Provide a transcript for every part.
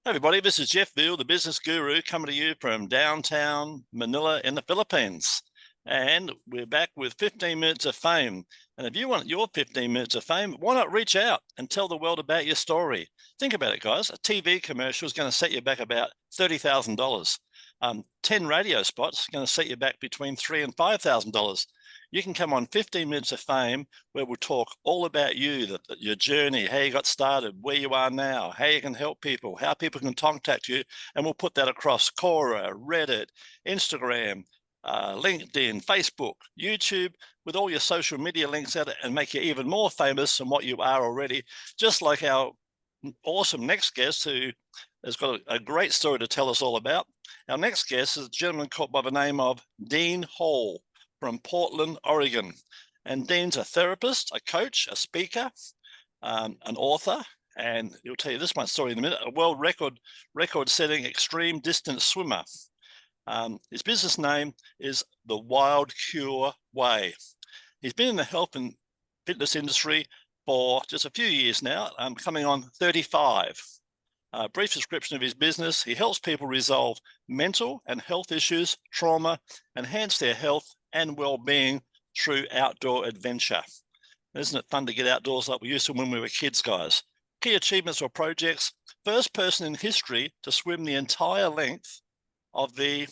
Hey everybody, this is Jeff Veale, the business guru, coming to you from downtown Manila in the Philippines. And we're back with 15 minutes of fame. And if you want your 15 minutes of fame, why not reach out and tell the world about your story? Think about it, guys. A TV commercial is going to set you back about $30,000. 10 radio spots are going to set you back between $3,000 and $5,000. You can come on 15 minutes of fame where we'll talk all about you, your journey, how you got started, where you are now, how you can help people, how people can contact you. And we'll put that across Quora, Reddit, Instagram, LinkedIn, Facebook, YouTube, with all your social media links at it, and make you even more famous than what you are already. Just like our awesome next guest, who has got a great story to tell us all about. Our next guest is a gentleman called by the name of Dean Hall from Portland, Oregon. And Dean's a therapist, a coach, a speaker, an author, and he'll tell you this one story in a minute, a world record-setting extreme distance swimmer. His business name is the 𝐌𝐢𝐭𝐡 Way. He's been in the health and fitness industry for just a few years now, coming on 35. Brief description of his business: he helps people resolve mental and health issues, trauma, enhance their health and well-being through outdoor adventure. Isn't it fun to get outdoors like we used to when we were kids, guys? Key achievements or projects: first person in history to swim the entire length of the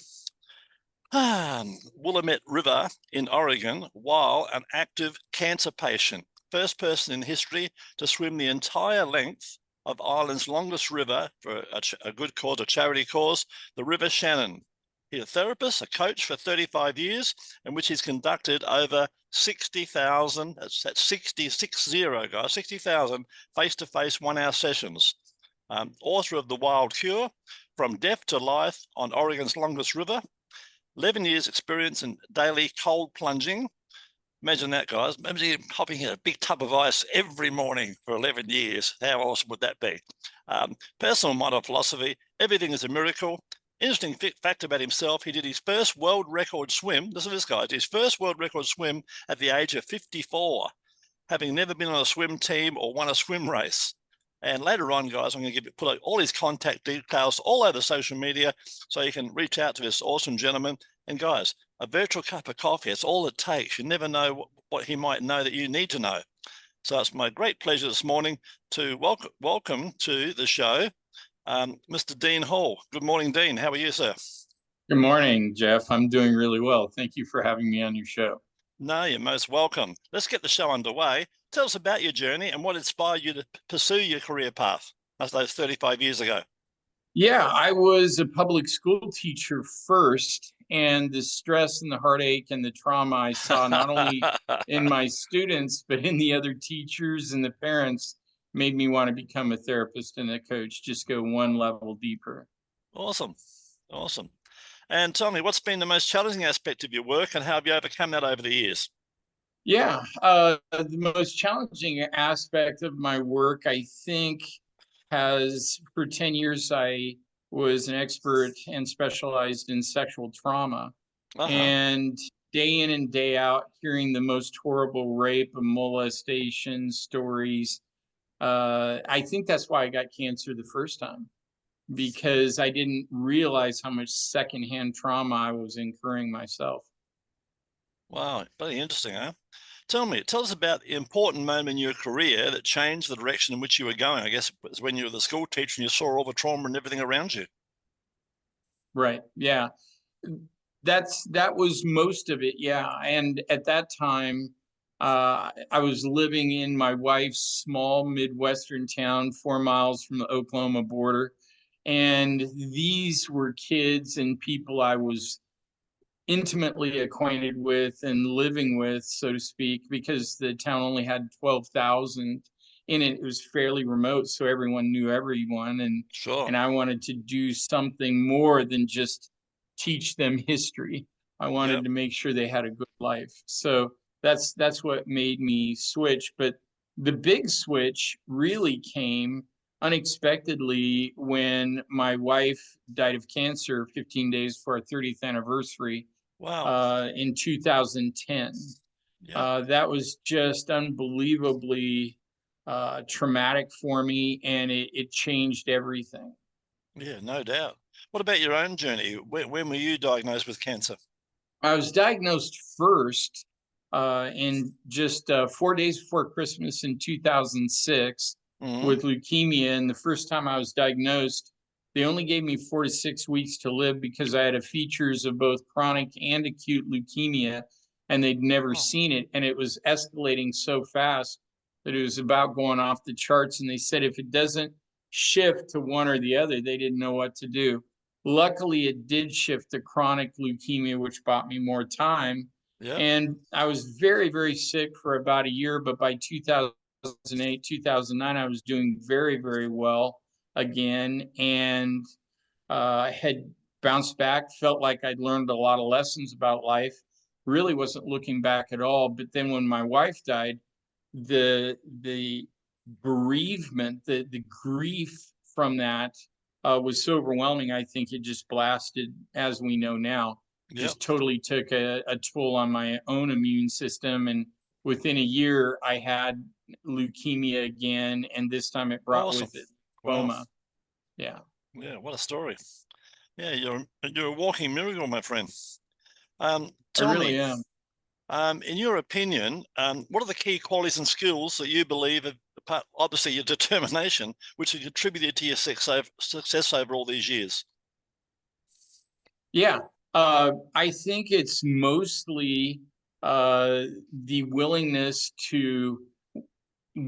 Willamette River in Oregon while an active cancer patient. First person in history to swim the entire length of Ireland's longest river for a good cause, a charity cause, the River Shannon. He's a therapist, a coach for 35 years, in which he's conducted over 60,000, that's 60, guys, 60,000 face-to-face 1-hour sessions. Author of The 𝐷𝐢𝐿𝐴, From Death to Life on Oregon's Longest River, 11 years experience in daily cold plunging. Imagine that, guys. Imagine hopping in a big tub of ice every morning for 11 years. How awesome would that be? Personal motto philosophy: everything is a miracle. Interesting fact about himself: he did his first world record swim. Listen to this, guy. His first world record swim at the age of 54, having never been on a swim team or won a swim race. And later on, guys, I'm going to put all his contact details all over social media so you can reach out to this awesome gentleman. And guys, a virtual cup of coffee, it's all it takes. You never know what he might know that you need to know. So it's my great pleasure this morning to welcome to the show Mr. Dean Hall. Good morning, Dean. How are you, sir? Good morning, Jeff. I'm doing really well. Thank you for having me on your show. No, you're most welcome. Let's get the show underway. Tell us about your journey and what inspired you to pursue your career path those 35 years ago. Yeah, I was a public school teacher first, and the stress and the heartache and the trauma I saw not only in my students, but in the other teachers and the parents made me want to become a therapist and a coach, just go one level deeper. Awesome. Awesome. And tell me, what's been the most challenging aspect of your work, and how have you overcome that over the years? Yeah, the most challenging aspect of my work, I think, for 10 years, I was an expert and specialized in sexual trauma. And day in and day out, hearing the most horrible rape and molestation stories. I think that's why I got cancer the first time, because I didn't realize how much secondhand trauma I was incurring myself. Wow, very interesting, huh? Tell us about the important moment in your career that changed the direction in which you were going. I guess it was when you were the school teacher and you saw all the trauma and everything around you. Right. Yeah. That was most of it. Yeah. And at that time, I was living in my wife's small Midwestern town, 4 miles from the Oklahoma border. And these were kids and people I was intimately acquainted with and living with, so to speak, because the town only had 12,000 in it. It was fairly remote, so everyone knew everyone. And I wanted to do something more than just teach them history. I wanted to make sure they had a good life. So that's what made me switch. But the big switch really came unexpectedly when my wife died of cancer 15 days for our 30th anniversary. Wow. In 2010. That was just unbelievably traumatic for me, and it changed everything. Yeah, no doubt. What about your own journey? When were you diagnosed with cancer? I was diagnosed first in just 4 days before Christmas in 2006 Hmm. with leukemia. And the first time I was diagnosed, they only gave me 4 to 6 weeks to live because I had a features of both chronic and acute leukemia, and they'd never Oh, seen it. And it was escalating so fast that it was about going off the charts. And they said if it doesn't shift to one or the other, they didn't know what to do. Luckily, it did shift to chronic leukemia, which bought me more time. yeah. And I was very, very sick for about a year, but by 2008, 2009, I was doing very, very well again, and had bounced back, felt like I'd learned a lot of lessons about life, really wasn't looking back at all. But then when my wife died, the bereavement, the grief from that was so overwhelming. I think it just blasted, as we know now, Yeah. just totally took a toll on my own immune system. And within a year, I had leukemia again, and this time it brought Awesome. with it Wow. lymphoma. Yeah, Yeah, what a story. Yeah, you're a walking miracle, my friend. I Tell me, really am. in your opinion, what are the key qualities and skills that you believe have, apart, obviously your determination, which have contributed to your success over all these years? Yeah, I think it's mostly the willingness to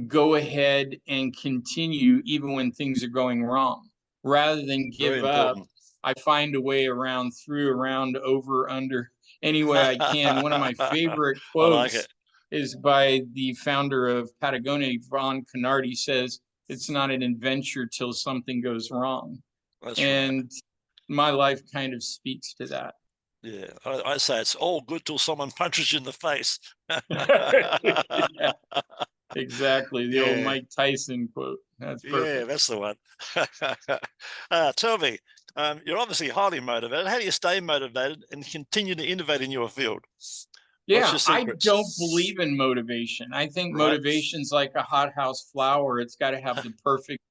go ahead and continue even when things are going wrong, rather than Very give up. important. I find a way around, through, around, over, under, any way I can. One of my favorite I like it. quotes is by the founder of Patagonia, 𝐷𝐿𝐴. He says, "It's not an adventure till something goes wrong." That's right. And my life kind of speaks to that. Yeah, I say it's all good till someone punches you in the face. Yeah, exactly. The old Yeah, Mike Tyson quote. That's yeah, perfect. that's the one. Tell me, you're obviously highly motivated. How do you stay motivated and continue to innovate in your field? What's Yeah, your I don't secrets? believe in motivation. I think Right, motivation's like a hothouse flower. It's got to have the perfect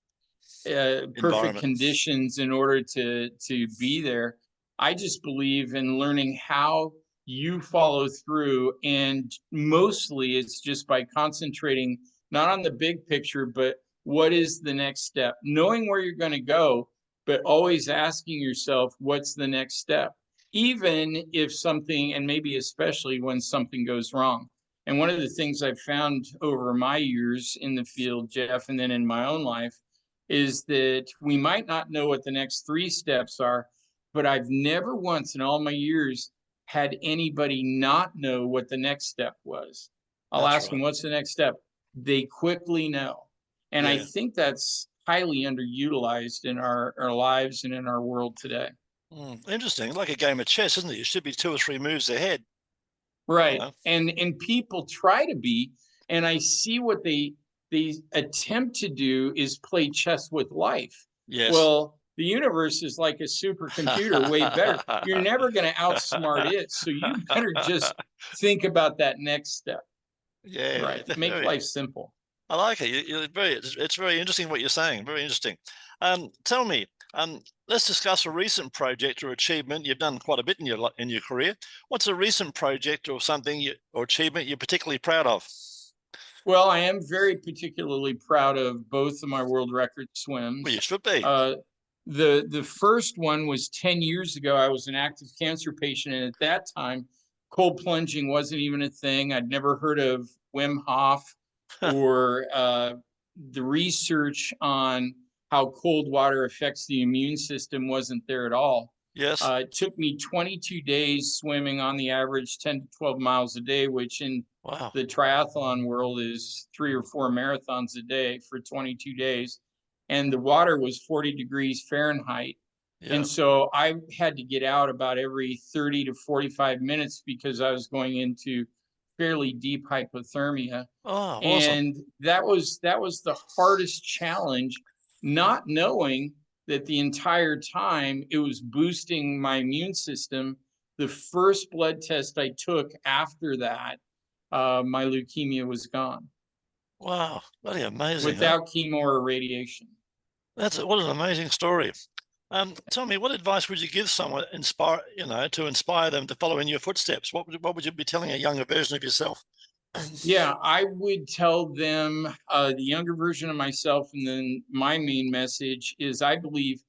environment. conditions in order to be there. I just believe in learning how you follow through, and mostly it's just by concentrating not on the big picture, but what is the next step? Knowing where you're going to go, but always asking yourself, what's the next step? Even if something, and maybe especially when something goes wrong. And one of the things I've found over my years in the field, Jeff, and then in my own life, is that we might not know what the next three steps are, but I've never once in all my years had anybody not know what the next step was. I'll That's ask right. them, what's the next step? They quickly know. And I Yeah. think that's highly underutilized in our lives and in our world today. Interesting. Like a game of chess, isn't it? You should be two or three moves ahead. You Right. know. And people try to be, and I see what they attempt to do is play chess with life. Yes. Well, the universe is like a supercomputer, way better. You're never going to outsmart it, so you better just think about that next step. Yeah, Right. Make very. life simple. I like it. It's very interesting what you're saying. Very interesting. Tell me, let's discuss a recent project or achievement. You've done quite a bit in in your career. What's a recent project or something or achievement you're particularly proud of? Well, I am very particularly proud of both of my world record Well, you swims. should be. Uh, the first one was 10 years ago. I was an active cancer patient, and at that time, cold plunging wasn't even a thing. I'd never heard of Wim Hof or the research on how cold water affects the immune system wasn't there at all. Yes. It took me 22 days swimming on the average 10 to 12 miles a day, which in Wow. the triathlon world is 3 or 4 marathons a day for 22 days. And the water was 40 degrees Fahrenheit. Yeah. And so I had to get out about every 30 to 45 minutes because I was going into fairly deep hypothermia. Oh, awesome. And that was the hardest challenge, not knowing that the entire time it was boosting my immune system. The first blood test I took after that, my leukemia was gone Wow. Bloody amazing, huh? without chemo or radiation. That's what an amazing story. Tell me, what advice would you give someone to inspire them to follow in your footsteps? What would you be telling a younger version of yourself? Yeah, I would tell them, the younger version of myself, and then my main message is I believe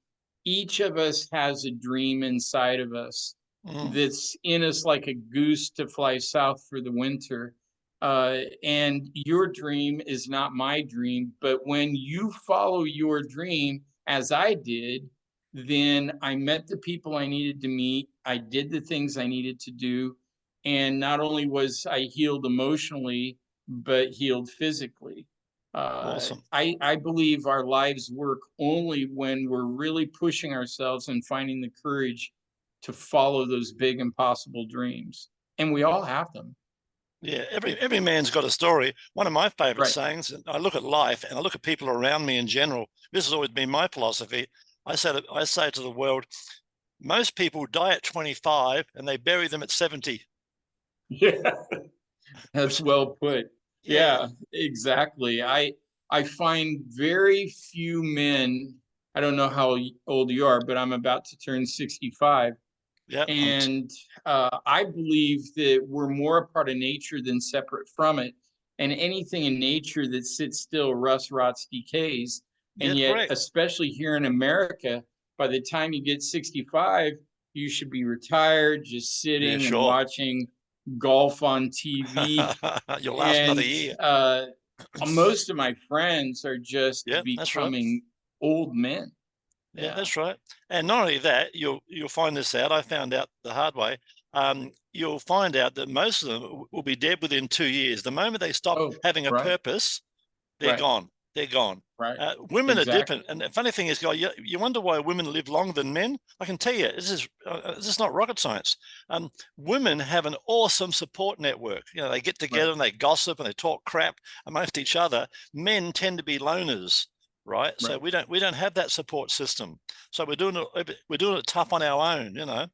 each of us has a dream inside of us Mm, that's in us like a goose to fly south for the winter. And your dream is not my dream, but when you follow your dream, as I did, then I met the people I needed to meet. I did the things I needed to do, and not only was I healed emotionally, but healed physically. awesome. I believe our lives work only when we're really pushing ourselves and finding the courage to follow those big impossible dreams, and we all have them. Yeah, every man's got a story. One of my favorite Right. sayings, and I look at life and I look at people around me in general. This has always been my philosophy. I say to the world, most people die at 25 and they bury them at 70. Yeah, that's Which, well put. yeah, Yeah, exactly. I find very few men. I don't know how old you are, but I'm about to turn 65. yeah, And I believe that we're more a part of nature than separate from it. And anything in nature that sits still rusts, rots, decays. yeah, And yet, correct. especially here in America, by the time you get 65, you should be retired, just Yeah, sitting and sure. watching golf on TV. You'll last another And year. most of my friends are just Yeah, that's right. becoming old men. Yeah, Yeah. that's right. And not only that, you'll find this out. I found out the hard way. You'll find out that most of them will be dead within 2 years. The moment they stop Oh, having a right, purpose, they're right, gone. They're gone. right. Women are different, Exactly. and the funny thing is, guy, you wonder why women live longer than men. I can tell you, this is not rocket science. Women have an awesome support network. You know, they get Right, together and they gossip and they talk crap amongst each other. Men tend to be loners, right? So right. we don't have that support system. So we're doing it tough on our own, you know.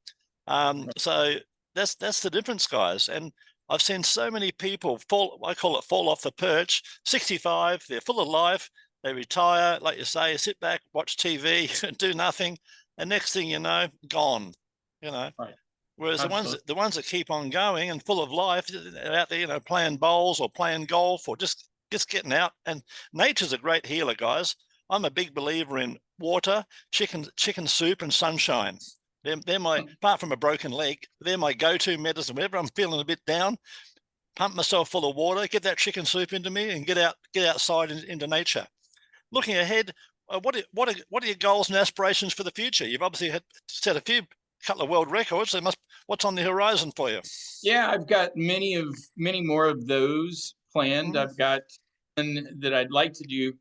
Right. So that's the difference, guys. And I've seen so many people fall, I call it fall off the perch, 65, they're full of life, they retire, like you say, sit back, watch TV, do nothing, and next thing you know, gone, you know. Right. Whereas Absolutely. the ones that keep on going and full of life, they're out there, playing bowls or playing golf or just getting out. And nature's a great healer, guys. I'm a big believer in water, chicken soup, and sunshine. They're my, apart from a broken leg, they're my go-to medicine. Whenever I'm feeling a bit down, pump myself full of water, get that chicken soup into me, and get outside into nature. Looking ahead, what are your goals and aspirations for the future? You've obviously set a couple of world records. What's on the horizon for you? Yeah, I've got many more of those planned. Mm, I've got one that I'd like to do.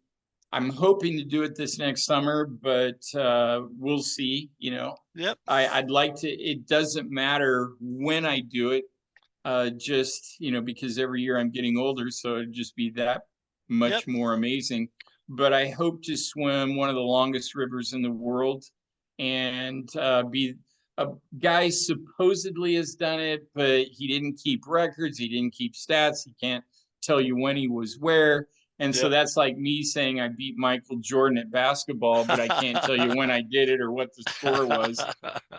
I'm hoping to do it this next summer, but we'll see. yep, I'd like to. It doesn't matter when I do it, just because every year I'm getting older, so it'd just be that yep. much more amazing. But I hope to swim one of the longest rivers in the world, and be a guy supposedly has done it, but he didn't keep records, he didn't keep stats, he can't tell you when he was where. And so Yep. that's like me saying I beat Michael Jordan at basketball, but I can't tell you when I did it or what the score was.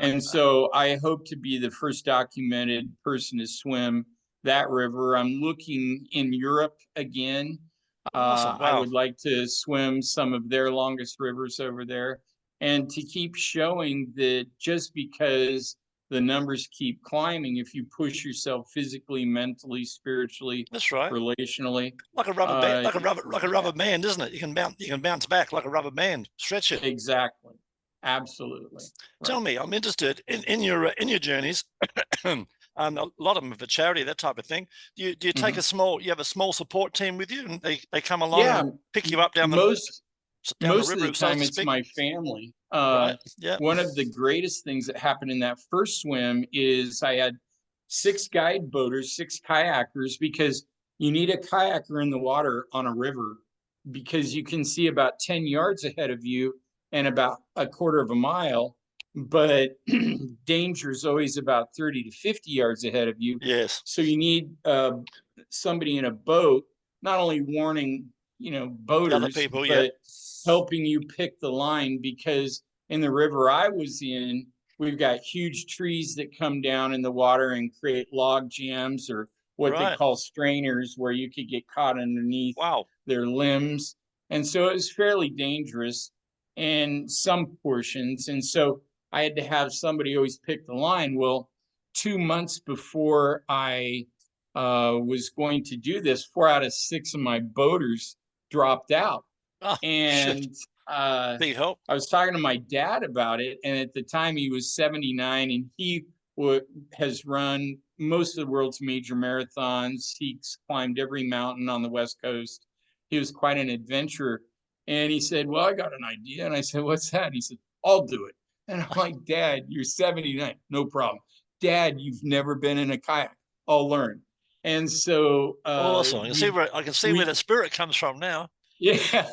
And so I hope to be the first documented person to swim that river. I'm looking in Europe again. Awesome. I Wow. would like to swim some of their longest rivers over there, and to keep showing that just because the numbers keep climbing, if you push yourself physically, mentally, spiritually, That's right. relationally, Like a rubber band, uh, like a yeah, rubber band, isn't it? You can bounce back like a rubber band. Stretch it. exactly. Absolutely. Tell Right. me, I'm interested in your journeys. A lot of them for charity, that type of thing. Do you take Mhm. you have a small support team with you, and they come along Yeah. and pick you up Most down the most of the river, so time to it's speak? my family. Right? Yeah. One of the greatest things that happened in that first swim is I had six guide boaters, six kayakers, because you need a kayaker in the water on a river because you can see about 10 yards ahead of you and about a quarter of a mile, but danger is always about 30 to 50 yards ahead of you. Yes. So you need somebody in a boat, not only warning, The other boaters, people. Yep. but helping you pick the line, because in the river I was in, we've got huge trees that come down in the water and create log jams, or what they Right. call strainers, where you could get caught underneath Wow. their limbs. And so it was fairly dangerous in some portions. And so I had to have somebody always pick the line. Well, 2 months before I was going to do this, 4 out of 6 of my boaters dropped out. Oh, shit. And Big help. I was talking to my dad about it, and at the time he was 79, and he has run most of the world's major marathons. He's climbed every mountain on the West Coast. He was quite an adventurer. And he said, well, I got an idea. And I said, what's that? He said, I'll do it. And I'm like, Dad, you're 79. No problem. Dad, you've never been in a kayak. I'll learn. And so awesome. I can see where the spirit comes from now. Yeah,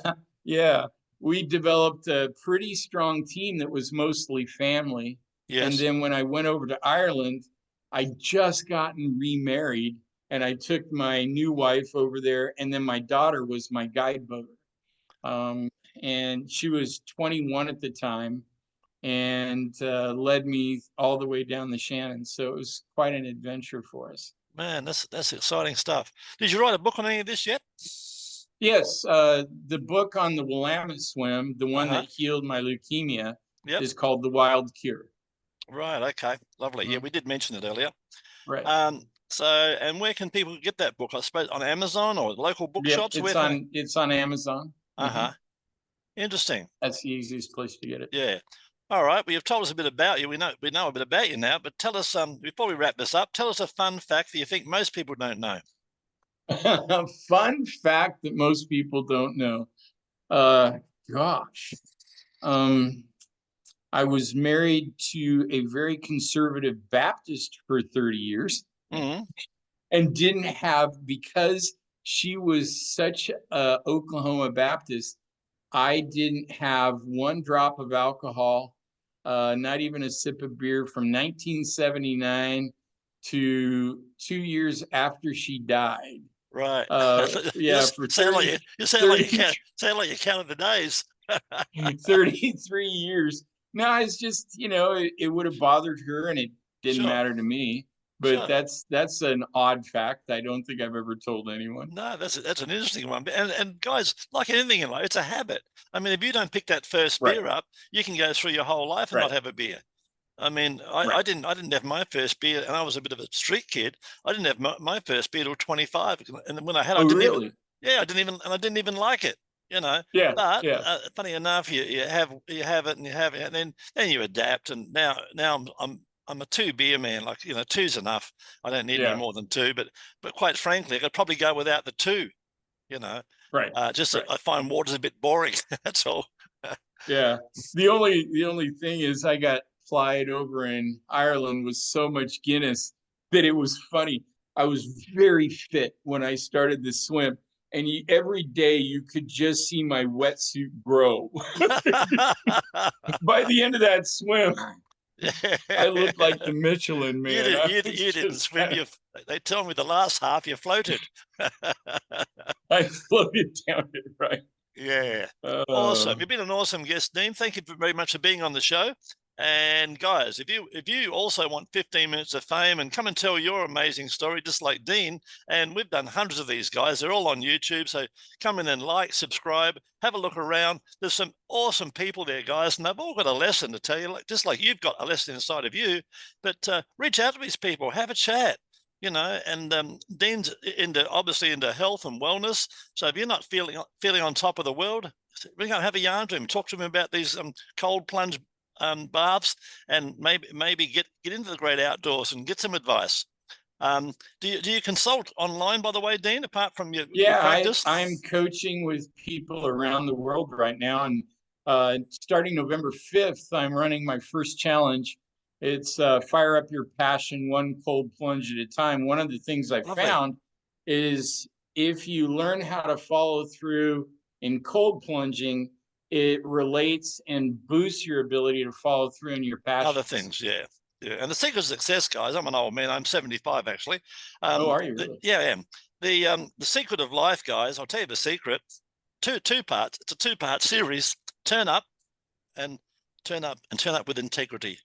yeah. We developed a pretty strong team that was mostly family. Yes. And then when I went over to Ireland, I just gotten remarried, and I took my new wife over there, and then my daughter was my guide boater. And she was 21 at the time, and led me all the way down the Shannon. So it was quite an adventure for us. Man, that's exciting stuff. Did you write a book on any of this yet? Yes, the book on the Willamette swim, the one that healed my leukemia, is called The 𝐷𝐢𝐿𝐴. Right. Okay. Lovely. Yeah, we did mention it earlier. Right. So, and where can people get that book? I suppose on Amazon or local bookshops? It's on Amazon. Interesting. That's the easiest place to get it. Yeah. All right. Well, you've told us a bit about you. We know a bit about you now. But tell us, before we wrap this up, tell us a fun fact that you think most people don't know. A fun fact that most people don't know. Gosh. I was married to a very conservative Baptist for 30 years, and didn't have, because she was such a Oklahoma Baptist, I didn't have one drop of alcohol, not even a sip of beer, from 1979 to 2 years after she died. Right. Yeah, for 30, you sound like you counted the days. 33 years. No, it's just, it would have bothered her, and it didn't matter to me. But that's an odd fact I don't think I've ever told anyone. No, that's an interesting one. And guys, like anything in life, it's a habit. I mean, if you don't pick that first beer up, you can go through your whole life and not have a beer. I mean, I didn't have my first beer, and I was a bit of a street kid. I didn't have my first beer till 25, and when I had, I didn't even like it. But funny enough, you have it, and then you adapt. And now I'm a 2 beer man. Like, 2's enough. I don't need any more than 2. But quite frankly, I could probably go without the 2. I find water's a bit boring. That's all. Yeah. The only thing is, I got plied over in Ireland with so much Guinness that it was funny. I was very fit when I started the swim, and every day you could just see my wetsuit grow. By the end of that swim, I looked like the Michelin Man. You didn't swim. They tell me the last half you floated. I floated down it, right? Yeah. Awesome. You've been an awesome guest, Dean. Thank you very much for being on the show. And guys, if you also want 15 minutes of fame and come and tell your amazing story, just like Dean, and we've done hundreds of these guys, they're all on YouTube. So come in and like, subscribe, have a look around. There's some awesome people there, guys, and they've all got a lesson to tell you, just like you've got a lesson inside of you. But reach out to these people, have a chat. And Dean's obviously into health and wellness. So if you're not feeling on top of the world, we're going to have a yarn to him, talk to him about these cold plunge baths, and maybe get into the great outdoors and get some advice. Do you consult online, by the way, Dean, apart from your practice? I'm coaching with people around the world right now, and starting November 5th, I'm running my first challenge. It's Fire Up Your Passion, one cold plunge at a time. One of the things I found is, if you learn how to follow through in cold plunging, it relates and boosts your ability to follow through in your passion. Other things, yeah. And the secret of success, guys, I'm an old man. I'm 75, actually. Are you really? Yeah, I am. The secret of life, guys, I'll tell you the secret. Two parts. It's a 2-part series. Turn up and turn up and turn up with integrity.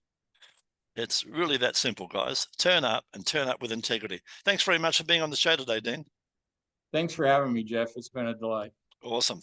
It's really that simple, guys. Turn up and turn up with integrity. Thanks very much for being on the show today, Dean. Thanks for having me, Jeff. It's been a delight. Awesome.